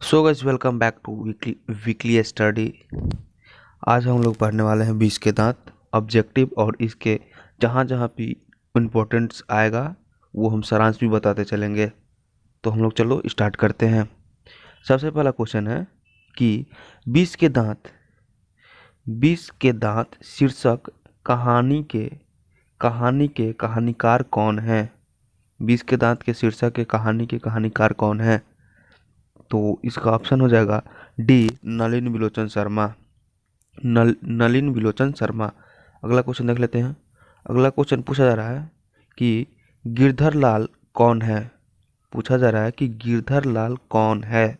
So guys welcome back to weekly study. आज हम लोग पढ़ने वाले हैं 20 के दांत ऑब्जेक्टिव और इसके जहाँ जहाँ भी इम्पोर्टेंस आएगा वो हम सारांश भी बताते चलेंगे। तो हम लोग चलो स्टार्ट करते हैं। सबसे पहला क्वेश्चन है कि 20 के दांत 20 के दांत शीर्षक कहानी के कहानीकार कौन है। 20 के दांत के शीर्षक के कहानीकार कौन है। तो इसका ऑप्शन हो जाएगा डी नलिन विलोचन शर्मा। नलिन विलोचन शर्मा। अगला क्वेश्चन देख लेते हैं। अगला क्वेश्चन पूछा जा रहा है कि गिरधर लाल कौन है। पूछा जा रहा है कि गिरधर लाल कौन है।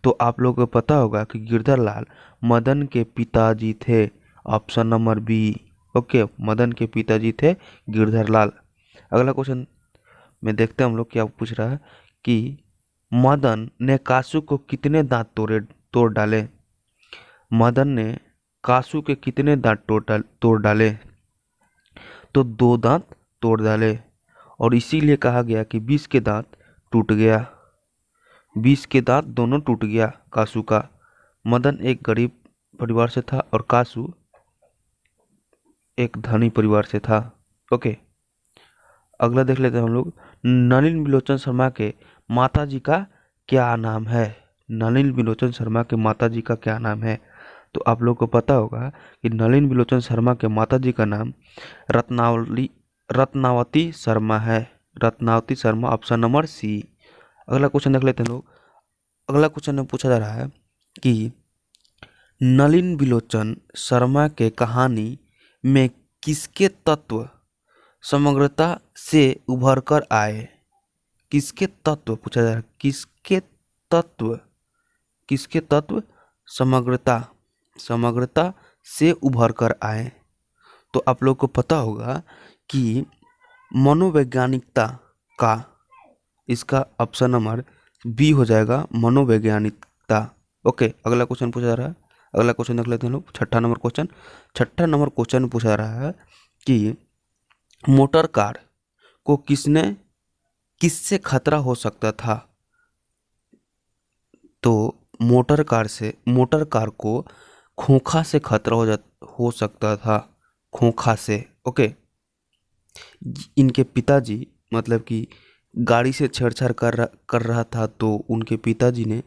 तो आप लोगों को पता होगा कि गिरधर लाल मदन के पिताजी थे। Option number B. Okay, Madan के पिताजी थे गिरधर लाल। अगला क्वेश्चन में देखते हैं हम लोग क्या पूछ रहा है कि मदन ने कासू को कितने दांत तोड़ डाले। मदन ने कासू के कितने दांत तोड़ डाले। तो 2 दांत तोड़ डाले और इसीलिए कहा गया कि 20 के दांत टूट गया। 20 के दांत दोनों टूट गया कासू का। मदन एक गरीब परिवार से था और कासू एक धनी परिवार से था। ओके, अगला देख लेते हैं हम लोग। नलिन विलोचन शर्मा के माताजी का क्या नाम है। नलिन विलोचन शर्मा के माताजी का क्या नाम है। तो आप लोग को पता होगा कि नलिन विलोचन शर्मा के माताजी का नाम रत्नावती शर्मा है। Ratnavati Sharma, option number C. अगला क्वेश्चन देख लेते हैं लोग। अगला क्वेश्चन में पूछा जा रहा है कि नलिन विलोचन शर्मा के कहानी में किसके तत्व समग्रता से उभर कर आए। किसके तत्व पूछा जा रहा है। किसके तत्व समग्रता से उभर कर आए। तो आप लोग को पता होगा कि मनोवैज्ञानिकता का, इसका ऑप्शन नंबर बी हो जाएगा, मनोवैज्ञानिकता। ओके, अगला क्वेश्चन पूछा जा रहा है। अगला क्वेश्चन देख लेते हैं लोग। छठा नंबर क्वेश्चन पूछा जा रहा है कि मोटर कार को किससे खतरा हो सकता था। तो मोटर कार को खोखा से खतरा हो सकता था। खोखा से। ओके, इनके पिताजी मतलब कि गाड़ी से छेड़छाड़ कर रहा था। तो उनके पिताजी ने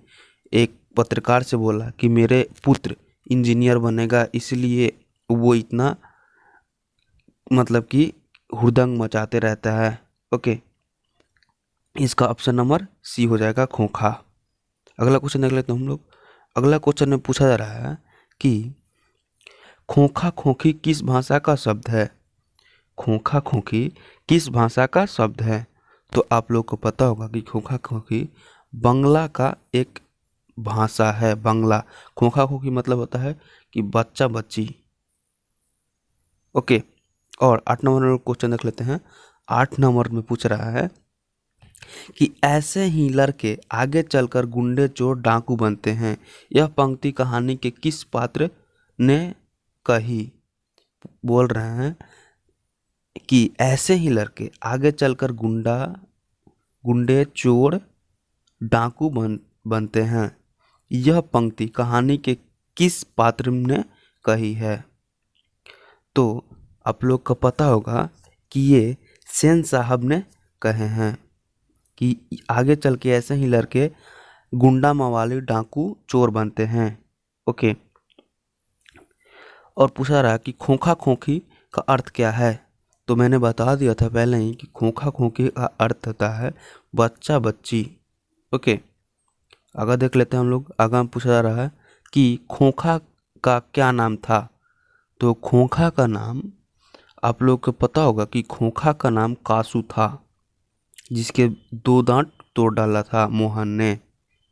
एक पत्रकार से बोला कि मेरे पुत्र इंजीनियर बनेगा, इसलिए वो इतना मतलब कि हुड़दंग मचाते रहता है। ओके, इसका ऑप्शन नंबर सी हो जाएगा, खोखा। अगला क्वेश्चन देख लेते हैं हम लोग। अगला क्वेश्चन में पूछा जा रहा है कि खोखा खोखी किस भाषा का शब्द है। खोखा खोखी किस भाषा का शब्द है। तो आप लोग को पता होगा कि खोखा खोखी बंगला का एक भाषा है। बंगला। खोखा खोखी मतलब होता है कि बच्चा बच्ची। ओके, और 8 नंबर क्वेश्चन देख लेते हैं। 8 नंबर में पूछ रहा है कि ऐसे ही लड़के आगे चलकर गुंडे चोर डाकू बनते हैं। यह पंक्ति कहानी के किस पात्र ने कही। बोल रहे हैं कि ऐसे ही लड़के आगे चलकर गुंडे चोर डाकू बनते हैं। यह पंक्ति कहानी के किस पात्र ने कही है। तो आप लोग को पता होगा कि ये सेन साहब ने कहे हैं कि आगे चल के ऐसे ही लड़के गुंडा मवाली डाकू चोर बनते हैं। ओके, और पूछा रहा कि खोखा खोखी का अर्थ क्या है। तो मैंने बता दिया था पहले ही कि खोखा खोखी का अर्थ होता है बच्चा बच्ची। ओके, आगे देख लेते हैं हम लोग। आगे पूछा जा रहा है कि खोखा का क्या नाम था। तो खोखा का नाम, आप लोग को पता होगा कि खोखा का नाम कासू था, जिसके 2 दांत तोड़ डाला था मोहन ने।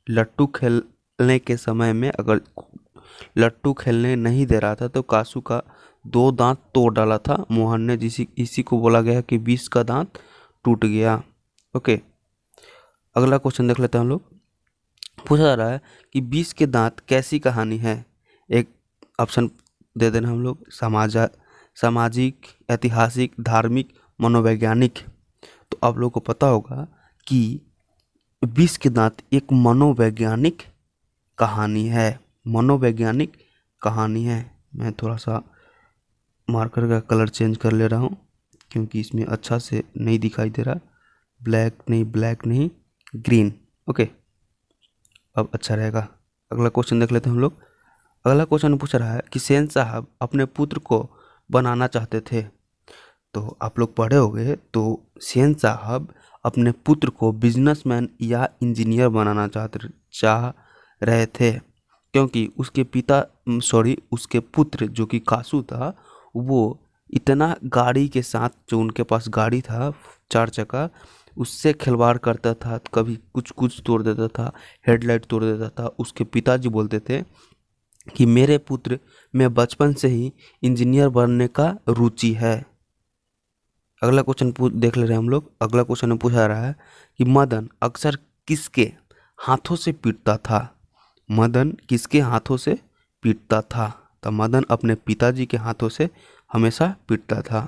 लट्टू खेलने के समय में अगर लट्टू खेलने नहीं दे रहा था तो कासू का 2 दांत तोड़ डाला था मोहन ने, इसी को बोला गया कि 20 का दांत टूट गया। ओके, अगला क्वेश्चन देख लेते हैं हम लोग। पूछा जा रहा है कि 20 के दांत कैसी कहानी है। एक ऑप्शन दे देना हम लोग, सामाजिक, ऐतिहासिक, धार्मिक, मनोवैज्ञानिक। तो आप लोगों को पता होगा कि 20 के दांत एक मनोवैज्ञानिक कहानी है, मनोवैज्ञानिक कहानी है। मैं थोड़ा सा मार्कर का कलर चेंज कर ले रहा हूँ क्योंकि इसमें अच्छा से नहीं दिखाई दे रहा। ब्लैक नहीं, ग्रीन। ओके, अब अच्छा रहेगा। अगला क्वेश्चन देख लेते हैं हम लोग। अगला क्वेश्चन पूछ रहा है कि सेन साहब अपने पुत्र को बनाना चाहते थे। तो आप लोग पढ़े होंगे, तो सेन साहब अपने पुत्र को बिजनेसमैन या इंजीनियर बनाना चाह रहे थे, क्योंकि उसके पुत्र जो कि कासू था, वो इतना गाड़ी के साथ, जो उनके पास गाड़ी था 4 चक्का, उससे खिलवाड़ करता था, कभी कुछ तोड़ देता था, हेडलाइट तोड़ देता था। उसके पिताजी बोलते थे कि मेरे पुत्र में बचपन से ही इंजीनियर बनने का रुचि है। अगला क्वेश्चन देख ले रहे हैं हम लोग। अगला क्वेश्चन में पूछा रहा है कि मदन अक्सर किसके हाथों से पीटता था। मदन किसके हाथों से पीटता था? तो मदन अपने पिताजी के हाथों से हमेशा पीटता था।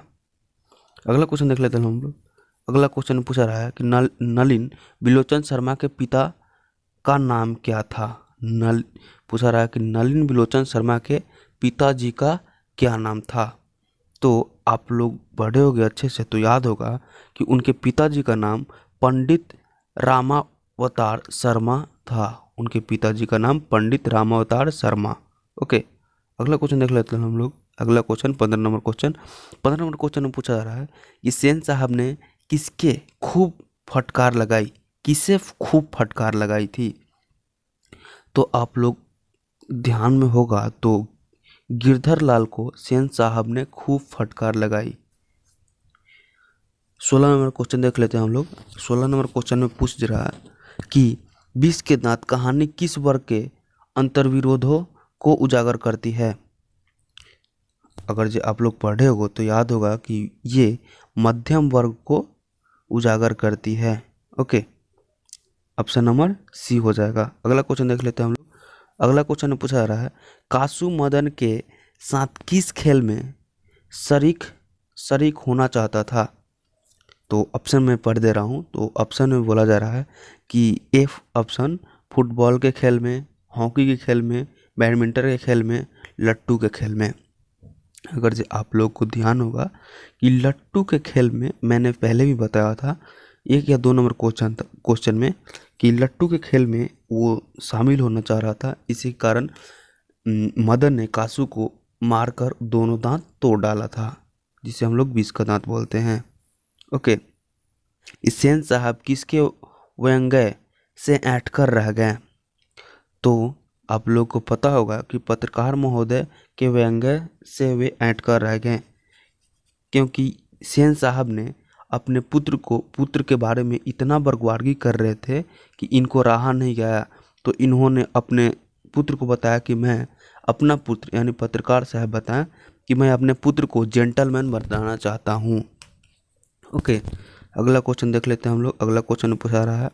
अगला क्वेश्चन देख लेते हैं हम लोग। अगला क्वेश्चन पूछा रहा है कि नलिन बिलोचन शर्मा के पिता का नाम क्या था। पूछा रहा है कि नलिन बिलोचन शर्मा के पिताजी का क्या नाम था। तो आप लोग पढ़े होंगे अच्छे से, तो याद होगा कि उनके पिताजी का नाम पंडित रामावतार शर्मा था। उनके पिताजी का नाम पंडित रामावतार शर्मा। ओके, अगला क्वेश्चन देख लेते हैं हम लोग। अगला क्वेश्चन 15 नंबर क्वेश्चन में पूछा जा रहा है कि सेन साहब ने किसे खूब फटकार लगाई थी। तो आप लोग ध्यान में होगा तो गिरधर लाल को सेन साहब ने खूब फटकार लगाई। 16 नंबर क्वेश्चन देख लेते हैं हम लोग। 16 नंबर क्वेश्चन में पूछ रहा है कि 20 के दांत कहानी किस वर्ग के अंतर्विरोधों को उजागर करती है। अगर जो आप लोग पढ़े होगा तो याद होगा कि ये मध्यम वर्ग को उजागर करती है। ओके, ऑप्शन नंबर सी हो जाएगा। अगला क्वेश्चन देख लेते हैं हम लोग। अगला क्वेश्चन में पूछा जा रहा है कासू मदन के साथ किस खेल में शरीक होना चाहता था। तो ऑप्शन में पढ़ दे रहा हूँ। तो ऑप्शन में बोला जा रहा है कि एफ ऑप्शन फुटबॉल के खेल में, हॉकी के खेल में, बैडमिंटन के खेल में, लट्टू के खेल में। अगर जो आप लोग को ध्यान होगा कि लट्टू के खेल में मैंने पहले भी बताया था 1 या 2 नंबर क्वेश्चन में कि लट्टू के खेल में वो शामिल होना चाह रहा था। इसी कारण मदन ने कासू को मारकर दोनों दांत तोड़ डाला था, जिसे हम लोग 20 का दांत बोलते हैं। ओके, सेन साहब किसके व्यंग्य से ऐंठ कर रह गए। तो आप लोग को पता होगा कि पत्रकार महोदय के व्यंग्य से वे ऐंठ कर रह गए, क्योंकि सेन साहब ने अपने पुत्र के बारे में इतना बर्बादी कर रहे थे कि इनको रहा नहीं गया। तो इन्होंने अपने पुत्र को बताया कि मैं अपना पुत्र, यानी पत्रकार साहब बताएं कि मैं अपने पुत्र को जेंटलमैन बनाना चाहता हूँ। ओके, अगला क्वेश्चन देख लेते हैं हम लोग। अगला क्वेश्चन पूछा रहा है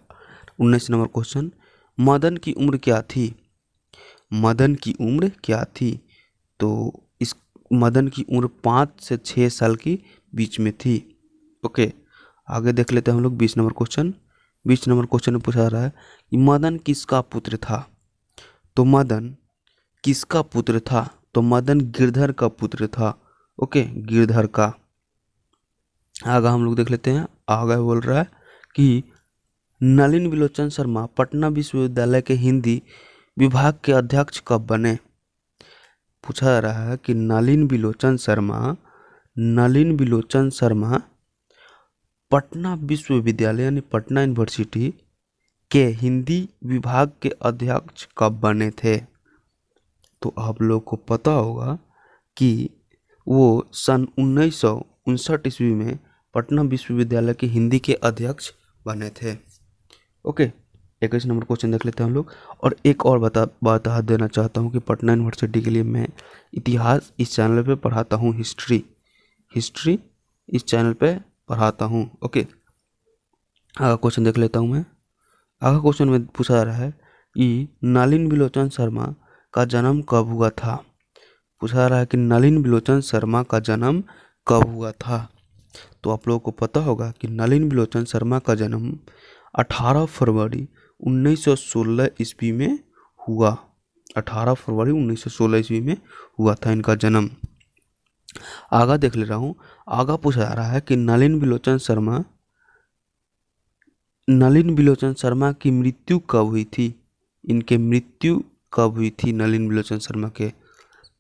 19 नंबर क्वेश्चन, मदन की उम्र क्या थी। मदन की उम्र क्या थी। तो इस मदन की उम्र 5 से 6 साल की बीच में थी। ओके, आगे देख लेते हैं हम लोग 20 नंबर क्वेश्चन। 20 नंबर क्वेश्चन में पूछा रहा है कि मदन किसका पुत्र था। तो मदन किसका पुत्र था। तो मदन गिरधर का पुत्र था। ओके, गिरधर का। आगे हम लोग देख लेते हैं। आगे बोल रहा है कि नलिन बिलोचन शर्मा पटना विश्वविद्यालय के हिंदी विभाग के अध्यक्ष कब बने। पूछा जा रहा है कि नलिन बिलोचन शर्मा पटना विश्वविद्यालय यानी पटना यूनिवर्सिटी के हिंदी विभाग के अध्यक्ष कब बने थे। तो आप लोग को पता होगा कि वो सन 1959 ईस्वी में पटना विश्वविद्यालय के हिंदी के अध्यक्ष बने थे। ओके, 21 नंबर क्वेश्चन देख लेते हैं हम लोग। और एक और बता देना चाहता हूँ कि पटना यूनिवर्सिटी के लिए मैं इतिहास इस चैनल पे पढ़ाता हूँ, हिस्ट्री इस चैनल पे पढ़ाता हूँ। ओके, आगे क्वेश्चन देख लेता हूँ मैं। आगे क्वेश्चन में पूछा जा रहा है कि नलिन बिलोचन शर्मा का जन्म कब हुआ था। पूछा जा रहा है कि नलिन बिलोचन शर्मा का जन्म कब हुआ था। तो आप लोगों को पता होगा कि नलिन बिलोचन शर्मा का जन्म 18 फरवरी 1916 ईस्वी में हुआ। 18 फरवरी 1916 ईस्वी में हुआ था इनका जन्म। आगा देख ले रहा हूँ। आगा पूछा जा रहा है कि नलिन बिलोचन शर्मा की मृत्यु कब हुई थी। इनके मृत्यु कब हुई थी नलिन बिलोचन शर्मा के।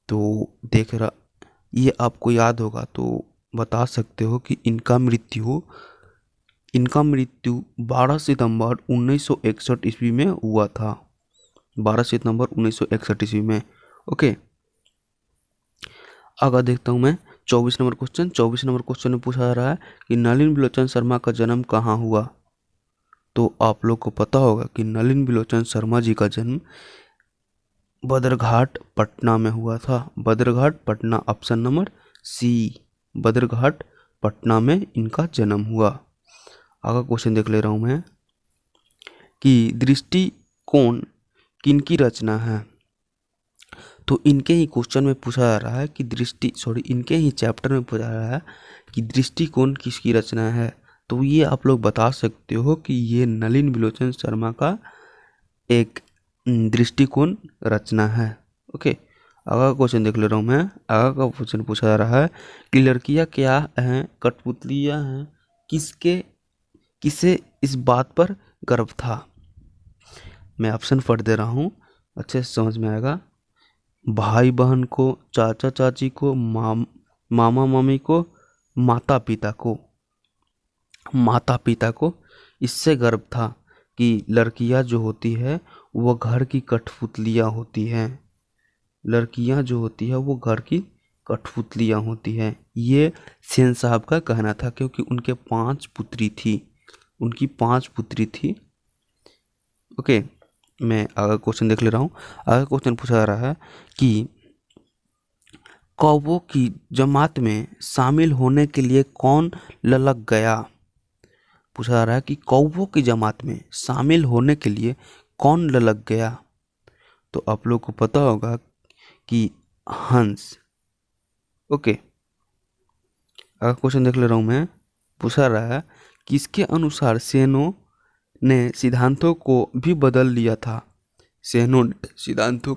तो देख रहा, ये आपको याद होगा तो बता सकते हो कि इनका मृत्यु 12 सितंबर 1961 ईस्वी में हुआ था। 12 सितंबर 1961 ईस्वी में। ओके, आगे देखता हूँ मैं 24 नंबर क्वेश्चन। 24 नंबर क्वेश्चन में पूछा जा रहा है कि नलिन बिलोचन शर्मा का जन्म कहाँ हुआ। तो आप लोग को पता होगा कि नलिन बिलोचन शर्मा जी का जन्म बदरघाट पटना में हुआ था। Badarghat Patna, option number C, Badarghat Patna में इनका जन्म हुआ। आगे क्वेश्चन देख ले रहा हूँ मैं कि दृष्टिकोण किनकी रचना है। तो इनके ही क्वेश्चन में पूछा जा रहा है कि इनके ही चैप्टर में पूछा जा रहा है कि दृष्टिकोण किसकी रचना है। तो ये आप लोग बता सकते हो कि ये नलिन बिलोचन शर्मा का एक दृष्टिकोण रचना है। ओके, आगे क्वेश्चन देख ले रहा हूँ मैं। आगे का क्वेश्चन पूछा जा रहा है कि लड़कियाँ क्या हैं, कठपुतलियाँ हैं, किसे इस बात पर गर्व था। मैं ऑप्शन पढ़ दे रहा हूँ, अच्छे से समझ में आएगा। भाई बहन को, चाचा चाची को, मामा मामी को, माता पिता को इससे गर्व था कि लड़कियां जो होती है वो घर की कठपुतलियां होती हैं। लड़कियां जो होती है वो घर की कठपुतलियां होती हैं। ये सेन साहब का कहना था क्योंकि उनके 5 पुत्री थी। ओके, मैं आगे क्वेश्चन देख ले रहा हूँ। आगे क्वेश्चन पूछा जा रहा है कि कौवों की जमात में शामिल होने के लिए कौन ललक गया। पूछा जा रहा है कि कौवों की जमात में शामिल होने के लिए कौन ललक गया। तो आप लोग को पता होगा कि हंस। ओके, आगे क्वेश्चन देख ले रहा हूँ मैं। पूछा रहा है कि इसके अनुसार सेनों ने सिद्धांतों को भी बदल लिया था। सेनों ने सिद्धांतों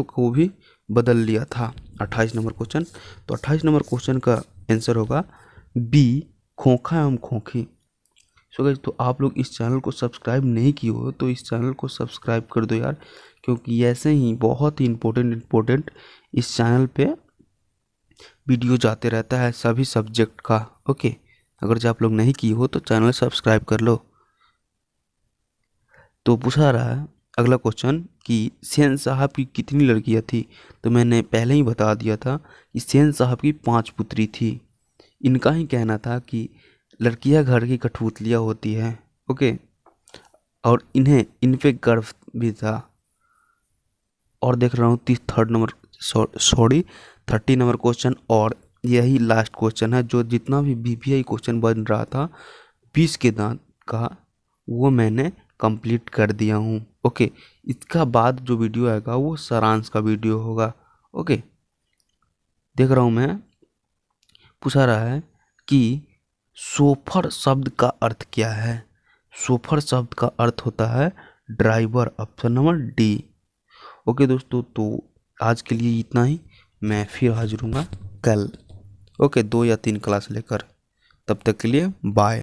को भी बदल लिया था। 28 नंबर क्वेश्चन। तो 28 नंबर क्वेश्चन का आंसर होगा बी, खोखा एवं खोखी। सो गाइस, तो आप लोग इस चैनल को सब्सक्राइब नहीं किए हो तो इस चैनल को सब्सक्राइब कर दो यार, क्योंकि ऐसे ही बहुत ही इम्पोर्टेंट इस चैनल पे वीडियो जाते रहता है सभी सब्जेक्ट का। ओके, अगर जो आप लोग नहीं किए हो तो चैनल सब्सक्राइब कर लो। तो पूछा रहा है अगला क्वेश्चन कि सेन साहब की कितनी लड़कियां थी। तो मैंने पहले ही बता दिया था कि सेन साहब की 5 पुत्री थी। इनका ही कहना था कि लड़कियां घर की कठपुतलियां होती हैं। ओके, और इन पे गर्व भी था। और देख रहा हूँ 30 नंबर क्वेश्चन, और यही लास्ट क्वेश्चन है। जो जितना भी बीपीआई क्वेश्चन बन रहा था 20 के दांत का, वो मैंने कंप्लीट कर दिया हूँ। ओके, इसका बाद जो वीडियो आएगा वो सारांश का वीडियो होगा। ओके, देख रहा हूँ मैं। पूछा रहा है कि सोफर शब्द का अर्थ क्या है। सोफर शब्द का अर्थ होता है driver, option number D. Okay दोस्तों, तो आज के लिए इतना ही। मैं फिर हाजिर हूँगा कल। ओके, 2 या 3 क्लास लेकर। तब तक के लिए बाय।